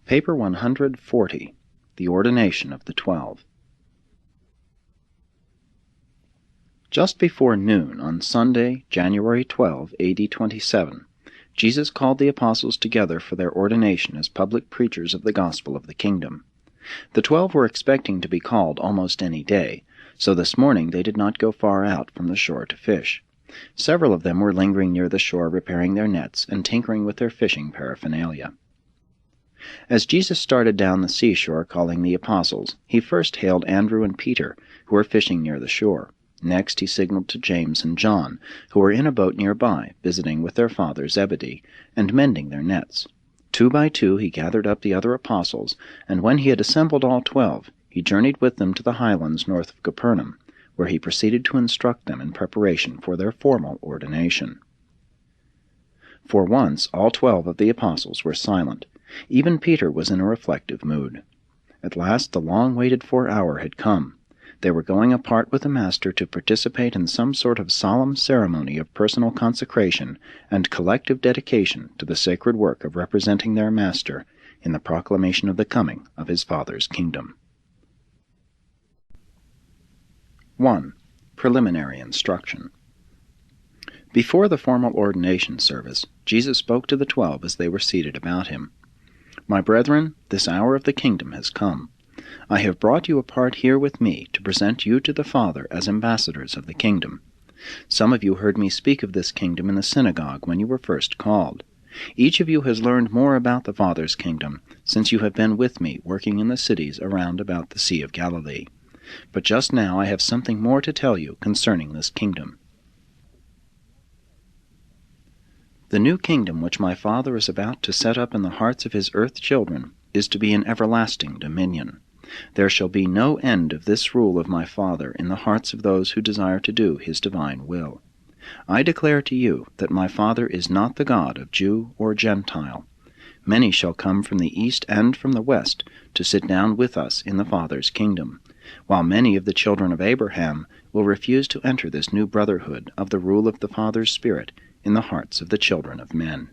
Paper 140. The Ordination of the 12. Just before noon on Sunday, January 12, A.D. 27, Jesus called the apostles together for their ordination as public preachers of the gospel of the kingdom. The 12 were expecting to be called almost any day, so this morning they did not go far out from the shore to fish. Several of them were lingering near the shore repairing their nets and tinkering with their fishing paraphernalia. As Jesus started down the seashore calling the apostles, he first hailed Andrew and Peter, who were fishing near the shore. Next he signaled to James and John, who were in a boat nearby, visiting with their father Zebedee, and mending their nets. 2 by 2 he gathered up the other apostles, and when he had assembled all 12, he journeyed with them to the highlands north of Capernaum, where he proceeded to instruct them in preparation for their formal ordination. For once all 12 of the apostles were silent. Even Peter was in a reflective mood. At last the long-waited-for hour had come. They were going apart with the Master to participate in some sort of solemn ceremony of personal consecration and collective dedication to the sacred work of representing their Master in the proclamation of the coming of his Father's kingdom. 1. Preliminary Instruction. Before the formal ordination service, Jesus spoke to the 12 as they were seated about him. "My brethren, this hour of the kingdom has come. I have brought you apart here with me to present you to the Father as ambassadors of the kingdom. Some of you heard me speak of this kingdom in the synagogue when you were first called. Each of you has learned more about the Father's kingdom since you have been with me working in the cities around about the Sea of Galilee. But just now I have something more to tell you concerning this kingdom. The new kingdom which my Father is about to set up in the hearts of his earth children is to be an everlasting dominion. There shall be no end of this rule of my Father in the hearts of those who desire to do his divine will. I declare to you that my Father is not the God of Jew or Gentile. Many shall come from the east and from the west to sit down with us in the Father's kingdom, while many of the children of Abraham will refuse to enter this new brotherhood of the rule of the Father's Spirit in the hearts of the children of men.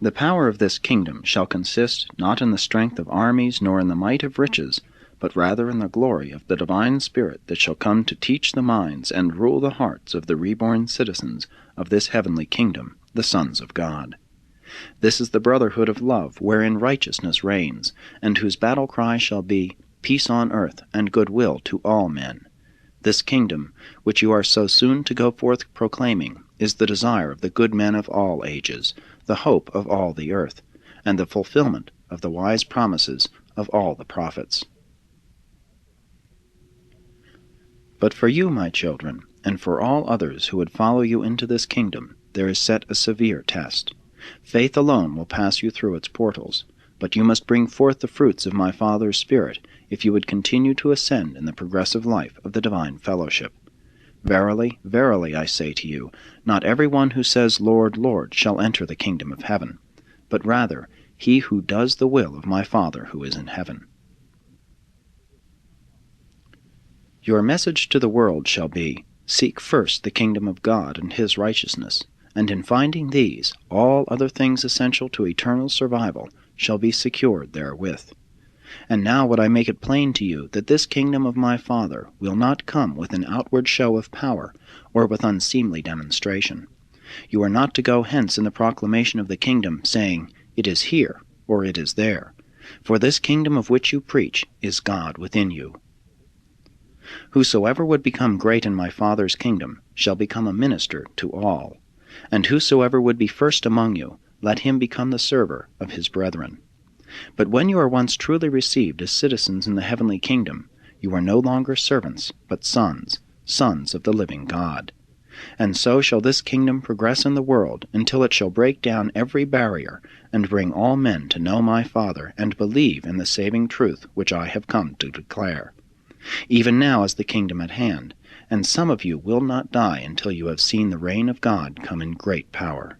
The power of this kingdom shall consist not in the strength of armies nor in the might of riches, but rather in the glory of the divine Spirit that shall come to teach the minds and rule the hearts of the reborn citizens of this heavenly kingdom, the sons of God. This is the brotherhood of love, wherein righteousness reigns, and whose battle cry shall be, peace on earth and goodwill to all men. This kingdom, which you are so soon to go forth proclaiming, is the desire of the good men of all ages, the hope of all the earth, and the fulfillment of the wise promises of all the prophets. But for you, my children, and for all others who would follow you into this kingdom, there is set a severe test. Faith alone will pass you through its portals, but you must bring forth the fruits of my Father's Spirit if you would continue to ascend in the progressive life of the divine fellowship. Verily, verily, I say to you, not every one who says, Lord, Lord, shall enter the kingdom of heaven, but rather he who does the will of my Father who is in heaven. Your message to the world shall be, seek first the kingdom of God and his righteousness, and in finding these, all other things essential to eternal survival shall be secured therewith. And now would I make it plain to you that this kingdom of my Father will not come with an outward show of power, or with unseemly demonstration. You are not to go hence in the proclamation of the kingdom, saying, It is here, or it is there. For this kingdom of which you preach is God within you. Whosoever would become great in my Father's kingdom shall become a minister to all. And whosoever would be first among you, let him become the server of his brethren. But when you are once truly received as citizens in the heavenly kingdom, you are no longer servants, but sons, sons of the living God. And so shall this kingdom progress in the world until it shall break down every barrier and bring all men to know my Father and believe in the saving truth which I have come to declare. Even now is the kingdom at hand, and some of you will not die until you have seen the reign of God come in great power.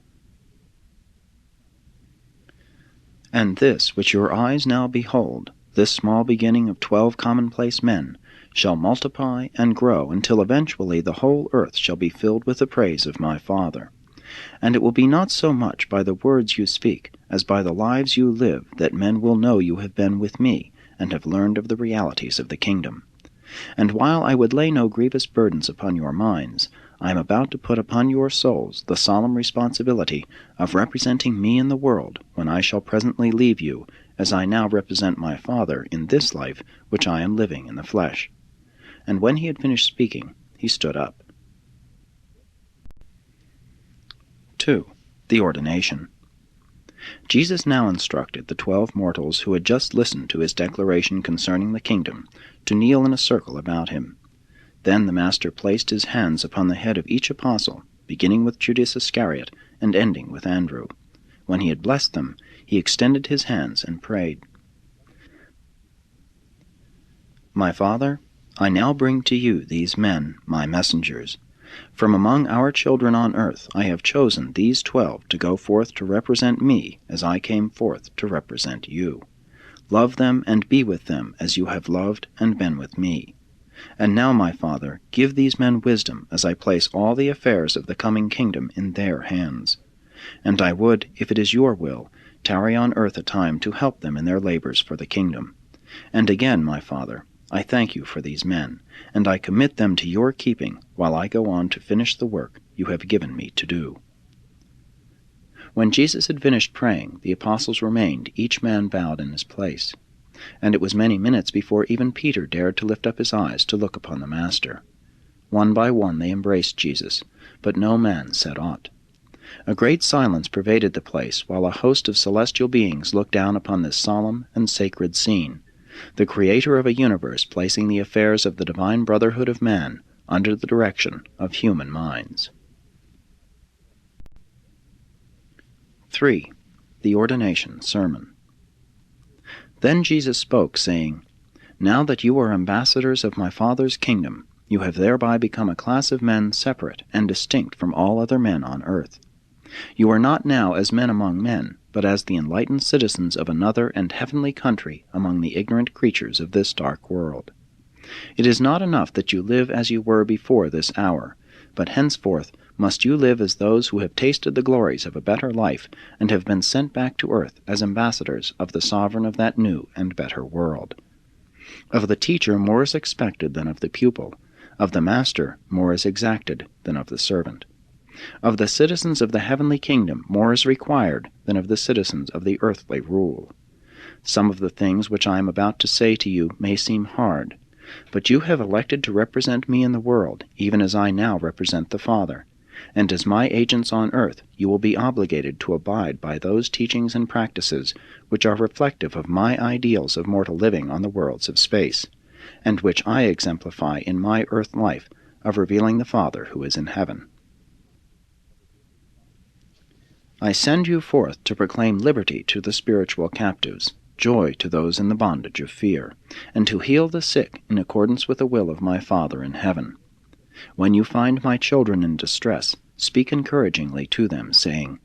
And this which your eyes now behold, this small beginning of 12 commonplace men, shall multiply and grow until eventually the whole earth shall be filled with the praise of my Father. And it will be not so much by the words you speak, as by the lives you live, that men will know you have been with me, and have learned of the realities of the kingdom. And while I would lay no grievous burdens upon your minds, I am about to put upon your souls the solemn responsibility of representing me in the world when I shall presently leave you, as I now represent my Father in this life which I am living in the flesh. And when he had finished speaking, he stood up. 2. The Ordination. Jesus now instructed the 12 mortals who had just listened to his declaration concerning the kingdom to kneel in a circle about him. Then the Master placed his hands upon the head of each apostle, beginning with Judas Iscariot and ending with Andrew. When he had blessed them, he extended his hands and prayed. My Father, I now bring to you these men, my messengers. From among our children on earth I have chosen these 12 to go forth to represent me as I came forth to represent you. Love them and be with them as you have loved and been with me. And now, my Father, give these men wisdom as I place all the affairs of the coming kingdom in their hands. And I would, if it is your will, tarry on earth a time to help them in their labors for the kingdom. And again, my Father, I thank you for these men, and I commit them to your keeping while I go on to finish the work you have given me to do. When Jesus had finished praying, the apostles remained, each man bowed in his place. And it was many minutes before even Peter dared to lift up his eyes to look upon the Master. One by one they embraced Jesus, but no man said aught. A great silence pervaded the place, while a host of celestial beings looked down upon this solemn and sacred scene, the Creator of a universe placing the affairs of the divine brotherhood of man under the direction of human minds. 3. The Ordination Sermon. Then Jesus spoke, saying, Now that you are ambassadors of my Father's kingdom, you have thereby become a class of men separate and distinct from all other men on earth. You are not now as men among men, but as the enlightened citizens of another and heavenly country among the ignorant creatures of this dark world. It is not enough that you live as you were before this hour, but henceforth must you live as those who have tasted the glories of a better life and have been sent back to earth as ambassadors of the sovereign of that new and better world. Of the teacher more is expected than of the pupil, of the master more is exacted than of the servant. Of the citizens of the heavenly kingdom more is required than of the citizens of the earthly rule. Some of the things which I am about to say to you may seem hard, but you have elected to represent me in the world, even as I now represent the Father, and as my agents on earth you will be obligated to abide by those teachings and practices which are reflective of my ideals of mortal living on the worlds of space, and which I exemplify in my earth life of revealing the Father who is in heaven. I send you forth to proclaim liberty to the spiritual captives, joy to those in the bondage of fear, and to heal the sick in accordance with the will of my Father in heaven. When you find my children in distress, speak encouragingly to them, saying,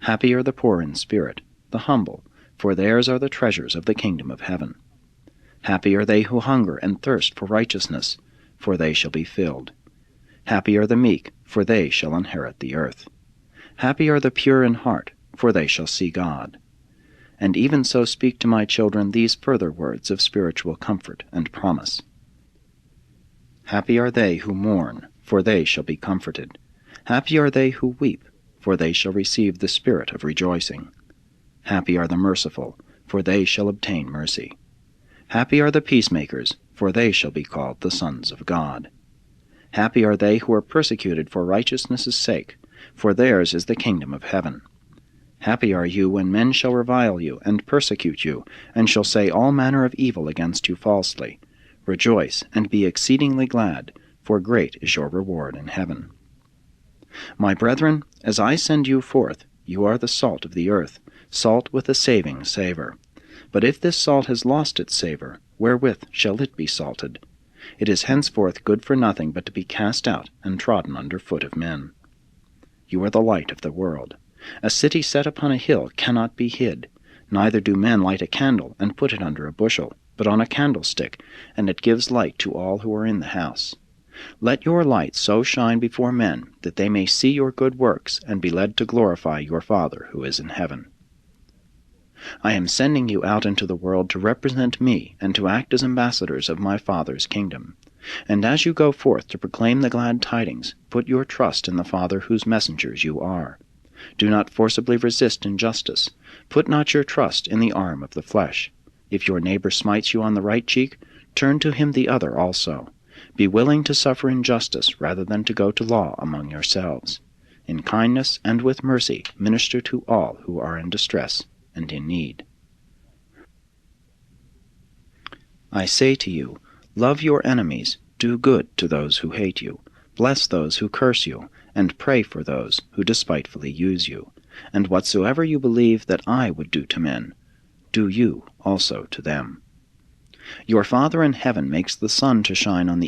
Happy are the poor in spirit, the humble, for theirs are the treasures of the kingdom of heaven. Happy are they who hunger and thirst for righteousness, for they shall be filled. Happy are the meek, for they shall inherit the earth. Happy are the pure in heart, for they shall see God. And even so speak to my children these further words of spiritual comfort and promise. Happy are they who mourn, for they shall be comforted. Happy are they who weep, for they shall receive the spirit of rejoicing. Happy are the merciful, for they shall obtain mercy. Happy are the peacemakers, for they shall be called the sons of God. Happy are they who are persecuted for righteousness' sake, for theirs is the kingdom of heaven. Happy are you when men shall revile you and persecute you, and shall say all manner of evil against you falsely. Rejoice and be exceedingly glad, for great is your reward in heaven. My brethren, as I send you forth, you are the salt of the earth, salt with a saving savor. But if this salt has lost its savor, wherewith shall it be salted? It is henceforth good for nothing but to be cast out and trodden under foot of men. You are the light of the world. A city set upon a hill cannot be hid. Neither do men light a candle and put it under a bushel, but on a candlestick, and it gives light to all who are in the house. Let your light so shine before men that they may see your good works and be led to glorify your Father who is in heaven. I am sending you out into the world to represent me and to act as ambassadors of my Father's kingdom. And as you go forth to proclaim the glad tidings, put your trust in the Father whose messengers you are. Do not forcibly resist injustice. Put not your trust in the arm of the flesh. If your neighbor smites you on the right cheek, turn to him the other also. Be willing to suffer injustice rather than to go to law among yourselves. In kindness and with mercy minister to all who are in distress and in need. I say to you, love your enemies, do good to those who hate you, bless those who curse you, and pray for those who despitefully use you. And whatsoever you believe that I would do to men, do you also to them. Your Father in heaven makes the sun to shine on the